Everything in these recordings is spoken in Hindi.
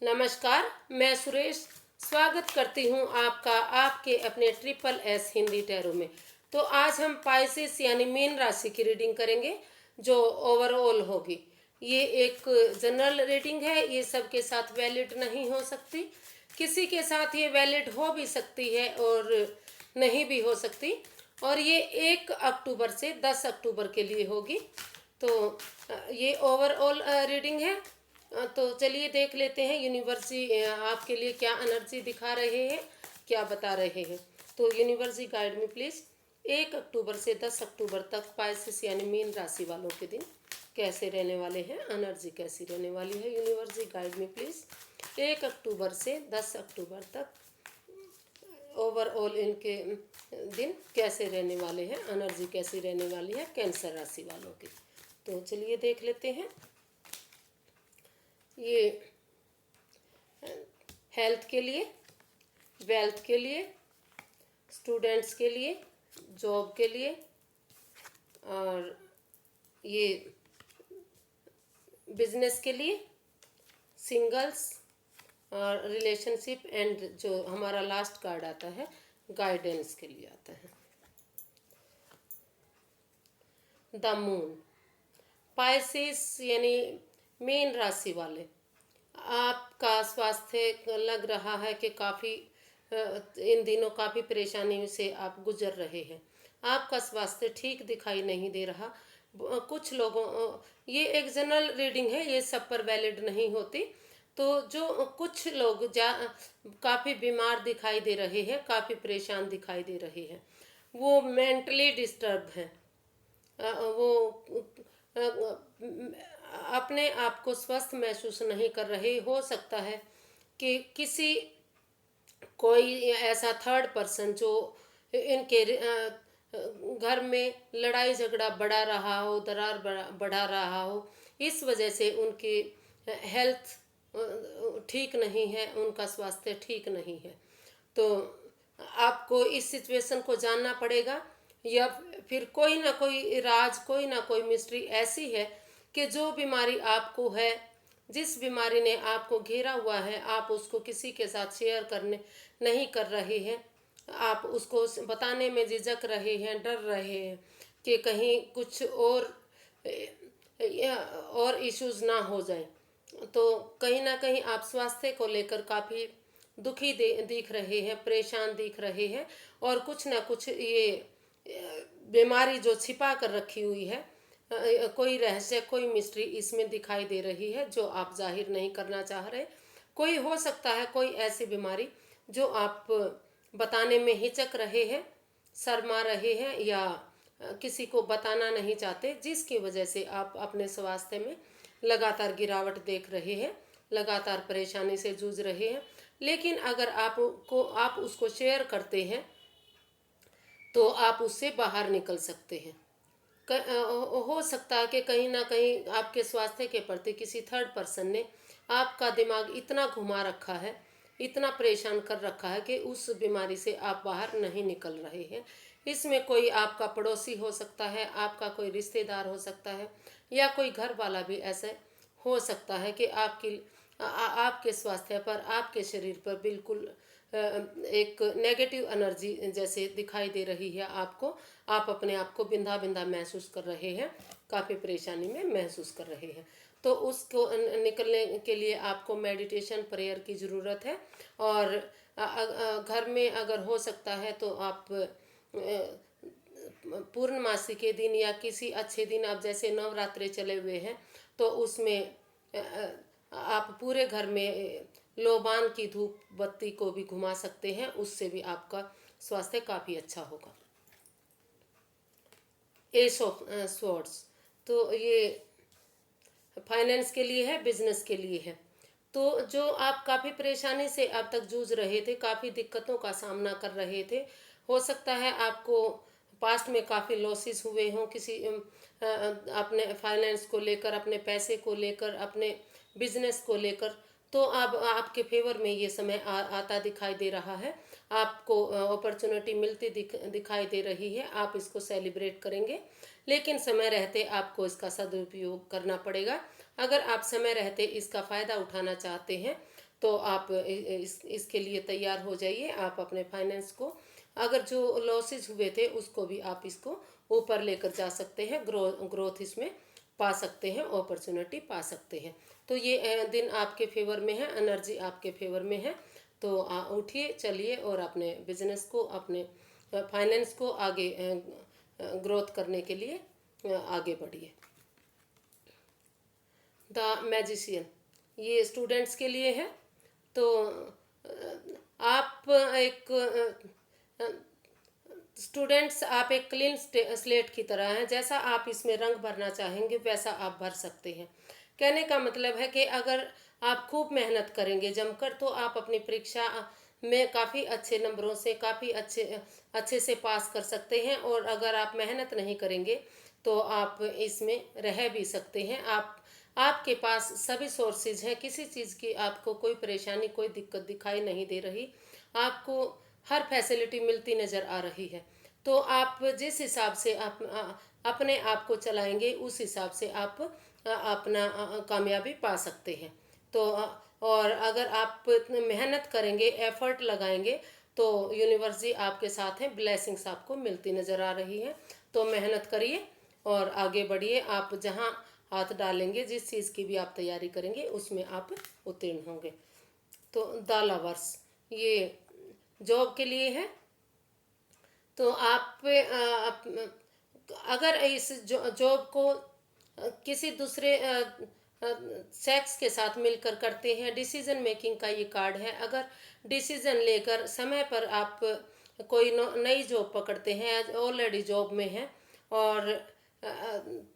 नमस्कार, मैं सुरेश स्वागत करती हूँ आपका आपके अपने ट्रिपल एस हिंदी टैरो में। तो आज हम पाइसेस यानी मीन राशि की रीडिंग करेंगे जो ओवरऑल होगी। ये एक जनरल रीडिंग है, ये सबके साथ वैलिड नहीं हो सकती। किसी के साथ ये वैलिड हो भी सकती है और नहीं भी हो सकती। और ये 1 अक्टूबर से 10 अक्टूबर के लिए होगी। तो ये ओवरऑल रीडिंग है। तो चलिए देख लेते हैं यूनिवर्सिटी आपके लिए क्या एनर्जी दिखा रहे हैं, क्या बता रहे हैं। तो यूनिवर्सिटी गाइड में प्लीज़ 1 अक्टूबर से 10 अक्टूबर तक पाइसेस यानी मीन राशि वालों के दिन कैसे रहने वाले हैं, एनर्जी कैसी रहने वाली है। यूनिवर्सिटी गाइड में प्लीज़ 1 अक्टूबर से 10 अक्टूबर तक ओवरऑल इनके दिन कैसे रहने वाले हैं, एनर्जी कैसी रहने वाली है कैंसर राशि वालों की। तो चलिए देख लेते हैं। ये हेल्थ के लिए, वेल्थ के लिए, स्टूडेंट्स के लिए, जॉब के लिए, और ये बिजनेस के लिए, सिंगल्स और रिलेशनशिप, एंड जो हमारा लास्ट कार्ड आता है गाइडेंस के लिए आता है द मून। पाइसेस यानी मीन राशि वाले, आपका स्वास्थ्य लग रहा है कि काफ़ी इन दिनों काफ़ी परेशानी से आप गुजर रहे हैं। आपका स्वास्थ्य ठीक दिखाई नहीं दे रहा। कुछ लोगों ये एक जनरल रीडिंग है, ये सब पर वैलिड नहीं होती। तो जो कुछ लोग काफ़ी बीमार दिखाई दे रहे हैं, काफ़ी परेशान दिखाई दे रहे हैं, वो मेंटली डिस्टर्ब हैं। वो अपने आप को स्वस्थ महसूस नहीं कर रहे। हो सकता है कि किसी कोई ऐसा थर्ड पर्सन जो इनके घर में लड़ाई झगड़ा बढ़ा रहा हो, दरार बढ़ा रहा हो, इस वजह से उनकी हेल्थ ठीक नहीं है, उनका स्वास्थ्य ठीक नहीं है। तो आपको इस सिचुएशन को जानना पड़ेगा, या फिर कोई ना कोई राज, कोई ना कोई मिस्ट्री ऐसी है कि जो बीमारी आपको है, जिस बीमारी ने आपको घेरा हुआ है, आप उसको किसी के साथ शेयर करने नहीं कर रहे हैं। आप उसको बताने में झिझक रहे हैं, डर रहे हैं कि कहीं कुछ और इश्यूज ना हो जाए। तो कहीं ना कहीं आप स्वास्थ्य को लेकर काफ़ी दुखी दिख रहे हैं, परेशान दिख रहे हैं, और कुछ ना कुछ ये बीमारी जो छिपा कर रखी हुई है, कोई रहस्य, कोई मिस्ट्री इसमें दिखाई दे रही है जो आप जाहिर नहीं करना चाह रहे। कोई हो सकता है कोई ऐसी बीमारी जो आप बताने में हिचक रहे हैं, शर्मा रहे हैं, या किसी को बताना नहीं चाहते, जिसकी वजह से आप अपने स्वास्थ्य में लगातार गिरावट देख रहे हैं, लगातार परेशानी से जूझ रहे हैं। लेकिन अगर आप उसको शेयर करते हैं तो आप उससे बाहर निकल सकते हैं। हो सकता है कि कहीं ना कहीं आपके स्वास्थ्य के प्रति किसी थर्ड पर्सन ने आपका दिमाग इतना घुमा रखा है, इतना परेशान कर रखा है कि उस बीमारी से आप बाहर नहीं निकल रहे हैं। इसमें कोई आपका पड़ोसी हो सकता है, आपका कोई रिश्तेदार हो सकता है, या कोई घर वाला भी ऐसे हो सकता है कि आपके स्वास्थ्य पर, आपके शरीर पर बिल्कुल एक नेगेटिव एनर्जी जैसे दिखाई दे रही है आपको। आप अपने आप को बिंधा बिंधा महसूस कर रहे हैं, काफ़ी परेशानी में महसूस कर रहे हैं। तो उसको निकलने के लिए आपको मेडिटेशन, प्रेयर की ज़रूरत है। और घर में अगर हो सकता है तो आप पूर्णमासी के दिन या किसी अच्छे दिन, आप जैसे नवरात्रे चले हुए हैं तो उसमें आप पूरे घर में लोबान की धूप बत्ती को भी घुमा सकते हैं, उससे भी आपका स्वास्थ्य काफ़ी अच्छा होगा। एस ऑफ स्वॉर्ड्स, तो ये फाइनेंस के लिए है, बिजनेस के लिए है। तो जो आप काफ़ी परेशानी से अब तक जूझ रहे थे, काफ़ी दिक्कतों का सामना कर रहे थे, हो सकता है आपको पास्ट में काफ़ी लॉसेस हुए हों किसी अपने फाइनेंस को लेकर, अपने पैसे को लेकर, अपने बिजनेस को लेकर। तो अब आपके फेवर में ये समय आता दिखाई दे रहा है, आपको अपॉर्चुनिटी मिलती दिखाई दे रही है, आप इसको सेलिब्रेट करेंगे। लेकिन समय रहते आपको इसका सदुपयोग करना पड़ेगा। अगर आप समय रहते इसका फ़ायदा उठाना चाहते हैं तो आप इसके लिए तैयार हो जाइए। आप अपने फाइनेंस को, अगर जो लॉसेज हुए थे उसको भी आप इसको ऊपर लेकर जा सकते हैं, ग्रोथ इसमें पा सकते हैं, अपॉर्चुनिटी पा सकते हैं। तो ये दिन आपके फेवर में है, एनर्जी आपके फेवर में है। तो उठिए, चलिए और अपने बिजनेस को, अपने फाइनेंस को आगे ग्रोथ करने के लिए आगे बढ़िए। द मैजिशियन, ये स्टूडेंट्स के लिए है। तो आप एक स्टूडेंट्स, आप एक क्लीन स्लेट की तरह हैं। जैसा आप इसमें रंग भरना चाहेंगे वैसा आप भर सकते हैं। कहने का मतलब है कि अगर आप खूब मेहनत करेंगे जमकर, तो आप अपनी परीक्षा में काफ़ी अच्छे नंबरों से, काफ़ी अच्छे से पास कर सकते हैं। और अगर आप मेहनत नहीं करेंगे तो आप इसमें रह भी सकते हैं। आपके पास सभी सोर्सेज हैं, किसी चीज़ की आपको कोई परेशानी, कोई दिक्कत दिखाई नहीं दे रही। आपको हर फैसिलिटी मिलती नज़र आ रही है। तो आप जिस हिसाब से आप अपने आप को चलाएंगे, उस हिसाब से आप अपना कामयाबी पा सकते हैं। तो और अगर आप मेहनत करेंगे, एफर्ट लगाएंगे, तो यूनिवर्स आपके साथ है, ब्लेसिंग्स आपको मिलती नज़र आ रही है। तो मेहनत करिए और आगे बढ़िए। आप जहाँ हाथ डालेंगे, जिस चीज़ की भी आप तैयारी करेंगे, उसमें आप उत्तीर्ण होंगे। तो द लवर्स, ये जॉब के लिए है। तो अगर इस जॉब को किसी दूसरे सेक्स के साथ मिलकर करते हैं, डिसीजन मेकिंग का ये कार्ड है। अगर डिसीजन लेकर समय पर आप कोई नई जॉब पकड़ते हैं, ऑलरेडी जॉब में है, और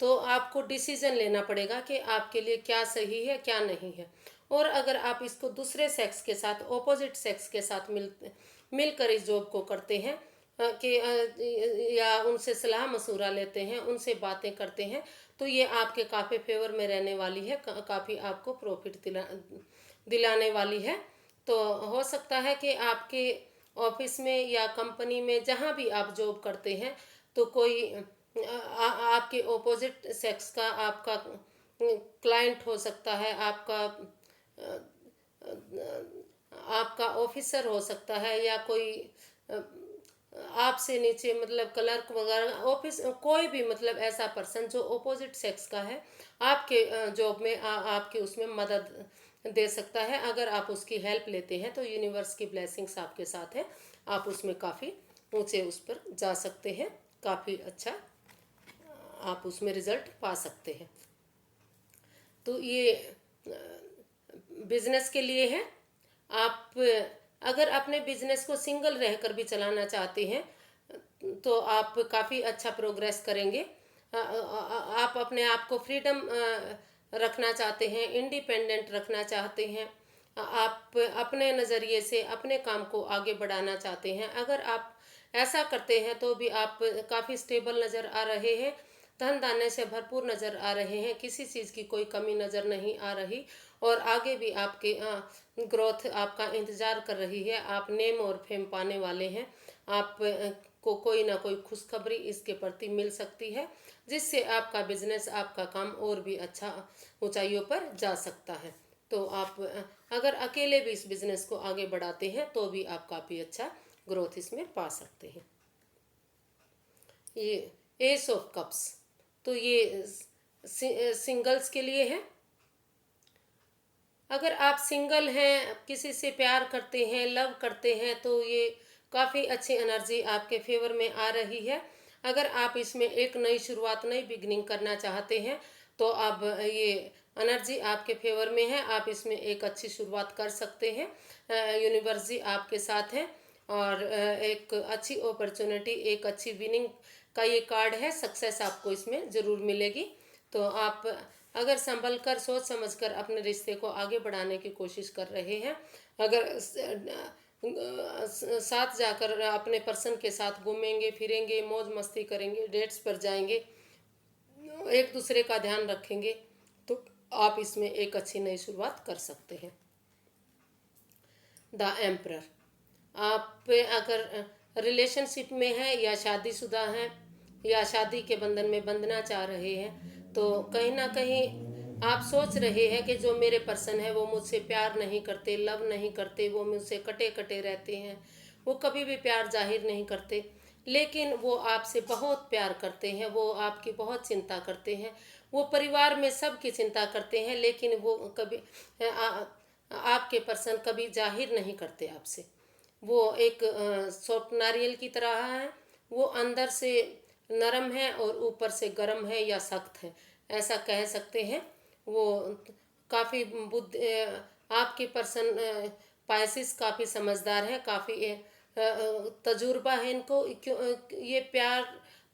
तो आपको डिसीजन लेना पड़ेगा कि आपके लिए क्या सही है, क्या नहीं है। और अगर आप इसको दूसरे सेक्स के साथ, ऑपोजिट सेक्स के साथ मिलकर इस जॉब को करते हैं, या उनसे सलाह मशूरा लेते हैं, उनसे बातें करते हैं, तो ये आपके काफ़ी फेवर में रहने वाली है, काफ़ी आपको प्रॉफिट दिलाने वाली है। तो हो सकता है कि आपके ऑफिस में या कंपनी में, जहाँ भी आप जॉब करते हैं, तो कोई आपके ऑपोजिट सेक्स का आपका क्लाइंट हो सकता है, आपका ऑफिसर हो सकता है, या कोई आपसे नीचे, मतलब क्लर्क वगैरह, ऑफिस, कोई भी मतलब ऐसा पर्सन जो ऑपोजिट सेक्स का है, आपके जॉब में आपके उसमें मदद दे सकता है। अगर आप उसकी हेल्प लेते हैं तो यूनिवर्स की ब्लेसिंग्स आपके साथ है, आप उसमें काफ़ी ऊंचे उस पर जा सकते हैं, काफ़ी अच्छा आप उसमें रिजल्ट पा सकते हैं। तो ये बिजनेस के लिए है। आप अगर अपने बिजनेस को सिंगल रहकर भी चलाना चाहते हैं, तो आप काफ़ी अच्छा प्रोग्रेस करेंगे। आप अपने आप को फ्रीडम रखना चाहते हैं, इंडिपेंडेंट रखना चाहते हैं, आप अपने नज़रिए से अपने काम को आगे बढ़ाना चाहते हैं। अगर आप ऐसा करते हैं तो भी आप काफ़ी स्टेबल नज़र आ रहे हैं, धन धान्य से भरपूर नज़र आ रहे हैं, किसी चीज़ की कोई कमी नज़र नहीं आ रही। और आगे भी आपके ग्रोथ आपका इंतज़ार कर रही है। आप नेम और फेम पाने वाले हैं। आप को कोई ना कोई खुशखबरी इसके प्रति मिल सकती है, जिससे आपका बिजनेस, आपका काम और भी अच्छा ऊंचाइयों पर जा सकता है। तो आप अगर अकेले भी इस बिजनेस को आगे बढ़ाते हैं तो भी आप काफ़ी अच्छा ग्रोथ इसमें पा सकते हैं। ये एस ऑफ कप्स, तो ये सिंगल्स के लिए है। अगर आप सिंगल हैं, किसी से प्यार करते हैं, लव करते हैं, तो ये काफ़ी अच्छी एनर्जी आपके फेवर में आ रही है। अगर आप इसमें एक नई शुरुआत, नई बिगनिंग करना चाहते हैं, तो अब ये एनर्जी आपके फेवर में है, आप इसमें एक अच्छी शुरुआत कर सकते हैं। यूनिवर्स जी आपके साथ है, और एक अच्छी अपॉर्चुनिटी, एक अच्छी विनिंग का ये कार्ड है। सक्सेस आपको इसमें ज़रूर मिलेगी। तो आप अगर संभल कर, सोच समझ कर अपने रिश्ते को आगे बढ़ाने की कोशिश कर रहे हैं, अगर साथ जाकर अपने पर्सन के साथ घूमेंगे फिरेंगे, मौज मस्ती करेंगे, डेट्स पर जाएंगे, एक दूसरे का ध्यान रखेंगे, तो आप इसमें एक अच्छी नई शुरुआत कर सकते हैं। द एम्परर, आप अगर रिलेशनशिप में हैं या शादीशुदा हैं या शादी के बंधन में बंधना चाह रहे हैं, तो कहीं ना कहीं आप सोच रहे हैं कि जो मेरे पर्सन है वो मुझसे प्यार नहीं करते, लव नहीं करते, वो मुझसे कटे कटे रहते हैं, वो कभी भी प्यार जाहिर नहीं करते, लेकिन वो आपसे बहुत प्यार करते हैं, वो आपकी बहुत चिंता करते हैं, वो परिवार में सबकी चिंता करते हैं, लेकिन वो कभी आपके पर्सन कभी जाहिर नहीं करते आपसे। वो एक सॉफ्ट नारियल की तरह है, वो अंदर से नरम है और ऊपर से गर्म है या सख्त है, ऐसा कह सकते हैं। वो काफ़ी आपके पर्सन पाइसिस काफ़ी समझदार है, काफ़ी तजुर्बा है इनको। क्यों ये प्यार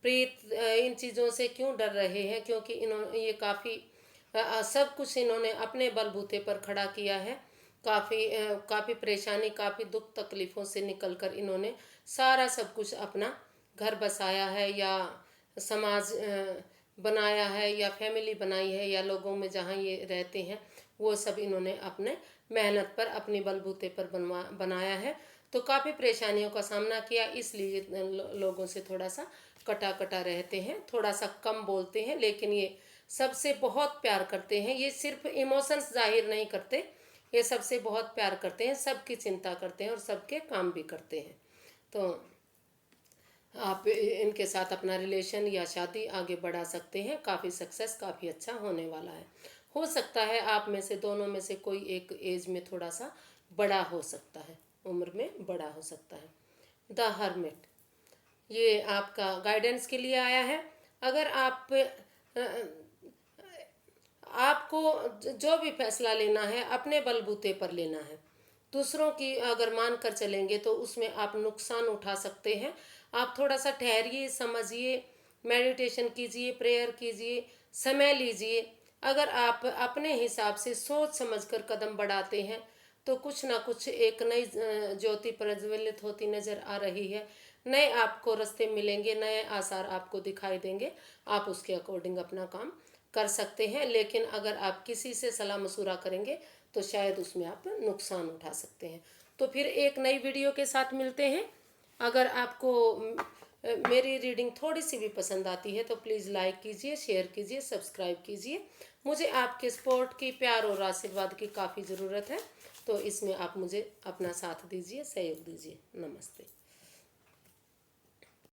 प्रीत इन चीज़ों से क्यों डर रहे हैं? क्योंकि इन्होंने ये काफ़ी सब कुछ इन्होंने अपने बलबूते पर खड़ा किया है। काफ़ी परेशानी, काफ़ी दुख तकलीफ़ों से निकलकर इन्होंने सारा सब कुछ अपना घर बसाया है, या समाज बनाया है, या फैमिली बनाई है, या लोगों में जहाँ ये रहते हैं वो सब इन्होंने अपने मेहनत पर, अपने बलबूते पर बनाया है। तो काफ़ी परेशानियों का सामना किया, इसलिए लोगों से थोड़ा सा कटा कटा रहते हैं, थोड़ा सा कम बोलते हैं, लेकिन ये सबसे बहुत प्यार करते हैं। ये सिर्फ इमोशंस जाहिर नहीं करते, ये सबसे बहुत प्यार करते हैं, सबकी चिंता करते हैं और सबके काम भी करते हैं। तो आप इनके साथ अपना रिलेशन या शादी आगे बढ़ा सकते हैं। काफ़ी सक्सेस, काफ़ी अच्छा होने वाला है। हो सकता है आप में से दोनों में से कोई एक एज में थोड़ा सा बड़ा हो सकता है, उम्र में बड़ा हो सकता है। द हर्मिट, ये आपका गाइडेंस के लिए आया है। अगर आपको जो भी फैसला लेना है अपने बलबूते पर लेना है। दूसरों की अगर मान कर चलेंगे तो उसमें आप नुकसान उठा सकते हैं। आप थोड़ा सा ठहरिए, समझिए, मेडिटेशन कीजिए, प्रेयर कीजिए, समय लीजिए। अगर आप अपने हिसाब से सोच समझकर कदम बढ़ाते हैं तो कुछ ना कुछ एक नई ज्योति प्रज्वलित होती नजर आ रही है। नए आपको रास्ते मिलेंगे, नए आसार आपको दिखाई देंगे। आप उसके अकॉर्डिंग अपना काम कर सकते हैं, लेकिन अगर आप किसी से सलाह मशूरा करेंगे तो शायद उसमें आप नुकसान उठा सकते हैं। तो फिर एक नई वीडियो के साथ मिलते हैं। अगर आपको मेरी रीडिंग थोड़ी सी भी पसंद आती है तो प्लीज़ लाइक कीजिए, शेयर कीजिए, सब्सक्राइब कीजिए। मुझे आपके सपोर्ट की, प्यार और आशीर्वाद की काफ़ी ज़रूरत है, तो इसमें आप मुझे अपना साथ दीजिए, सहयोग दीजिए। नमस्ते।